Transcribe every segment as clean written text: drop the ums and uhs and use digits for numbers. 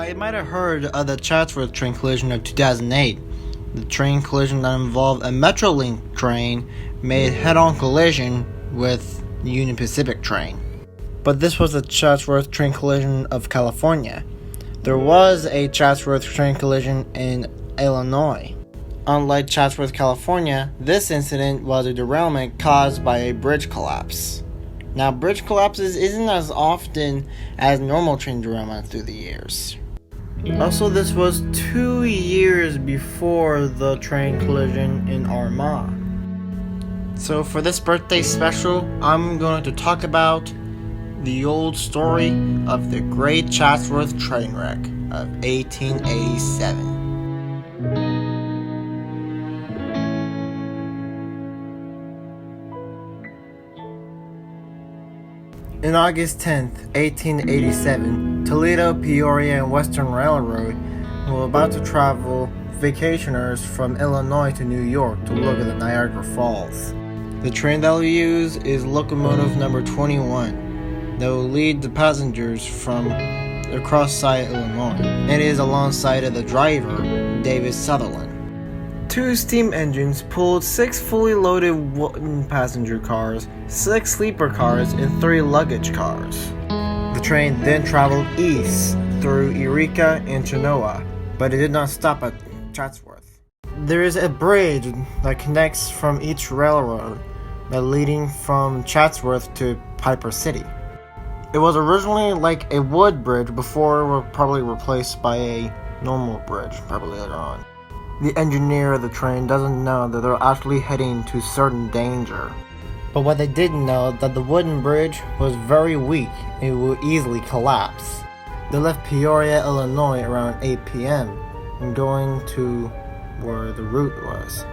you might have heard of the Chatsworth train collision of 2008. The train collision that involved a Metrolink train made head-on collision with the Union Pacific train. But this was the Chatsworth train collision of California. There was a Chatsworth train collision in Illinois. Unlike Chatsworth, California, this incident was a derailment caused by a bridge collapse. Now, bridge collapses isn't as often as normal train derailments through the years. Also, this was 2 years before the train collision in Armagh. So for this birthday special, I'm going to talk about the old story of the Great Chatsworth Train wreck of 1887. In August 10th, 1887, Toledo, Peoria, and Western Railroad were about to travel vacationers from Illinois to New York to look at the Niagara Falls. The train that will use is locomotive number 21 that will lead the passengers from across side Illinois. It is alongside of the driver, David Sutherland. 2 steam engines pulled 6 fully loaded wooden passenger cars, 6 sleeper cars, and 3 luggage cars. The train then traveled east through Eureka and Chenoa, but it did not stop at Chatsworth. There is a bridge that connects from each railroad leading from Chatsworth to Piper City. It was originally like a wood bridge before it was probably replaced by a normal bridge probably later on. The engineer of the train doesn't know that they're actually heading to certain danger. But what they didn't know that the wooden bridge was very weak and it would easily collapse. They left Peoria, Illinois around 8 p.m. and going to where the route was.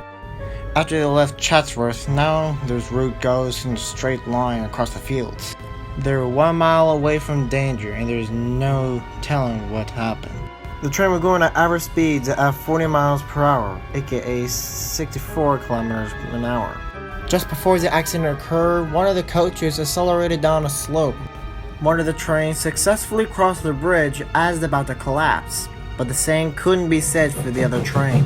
After they left Chatsworth, now this route goes in a straight line across the fields. They're 1 mile away from danger and there's no telling what happened. The train was going at average speeds at 40 miles per hour, aka 64 kilometers an hour. Just before the accident occurred, one of the coaches accelerated down a slope. One of the trains successfully crossed the bridge as it's about to collapse, but the same couldn't be said for the other train.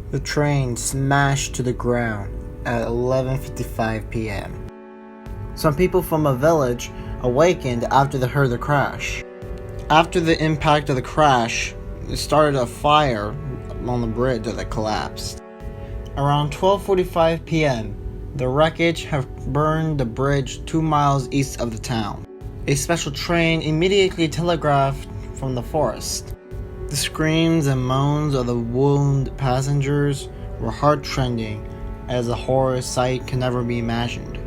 The train smashed to the ground at 11:55 p.m. Some people from a village awakened after they heard the crash. After the impact of the crash, it started a fire on the bridge that collapsed. Around 12:45 p.m., the wreckage had burned the bridge 2 miles east of the town. A special train immediately telegraphed from the forest. The screams and moans of the wounded passengers were heart-rending, as a horror sight can never be imagined.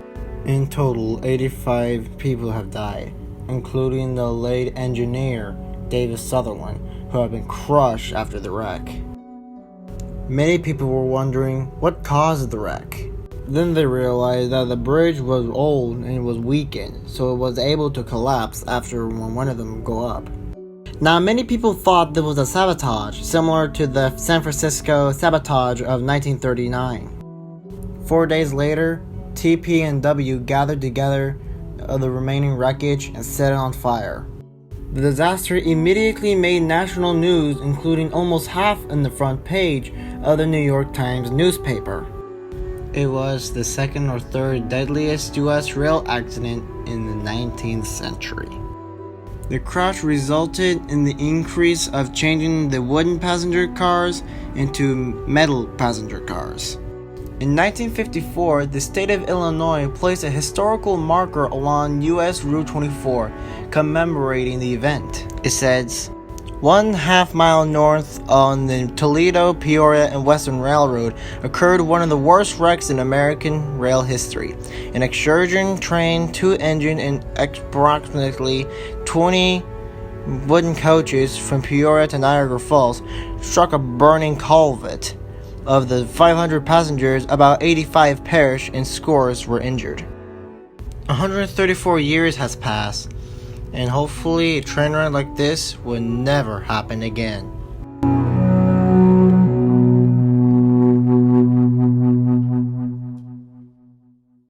In total, 85 people have died, including the late engineer, David Sutherland, who had been crushed after the wreck. Many people were wondering what caused the wreck. Then they realized that the bridge was old and it was weakened, so it was able to collapse after one of them go up. Now, many people thought there was a sabotage, similar to the San Francisco sabotage of 1939. 4 days later, TP and W gathered together the remaining wreckage and set it on fire. The disaster immediately made national news, including almost half in the front page of the New York Times newspaper. It was the second or third deadliest U.S. rail accident in the 19th century. The crash resulted in the increase of changing the wooden passenger cars into metal passenger cars. In 1954, the state of Illinois placed a historical marker along U.S. Route 24 commemorating the event. It says, 1/2 mile north on the Toledo, Peoria, and Western Railroad occurred one of the worst wrecks in American rail history. An excursion train, 2-engine, and approximately 20 wooden coaches from Peoria to Niagara Falls struck a burning culvert. Of the 500 passengers, about 85 perished and scores were injured. 134 years has passed, and hopefully a train wreck like this will never happen again.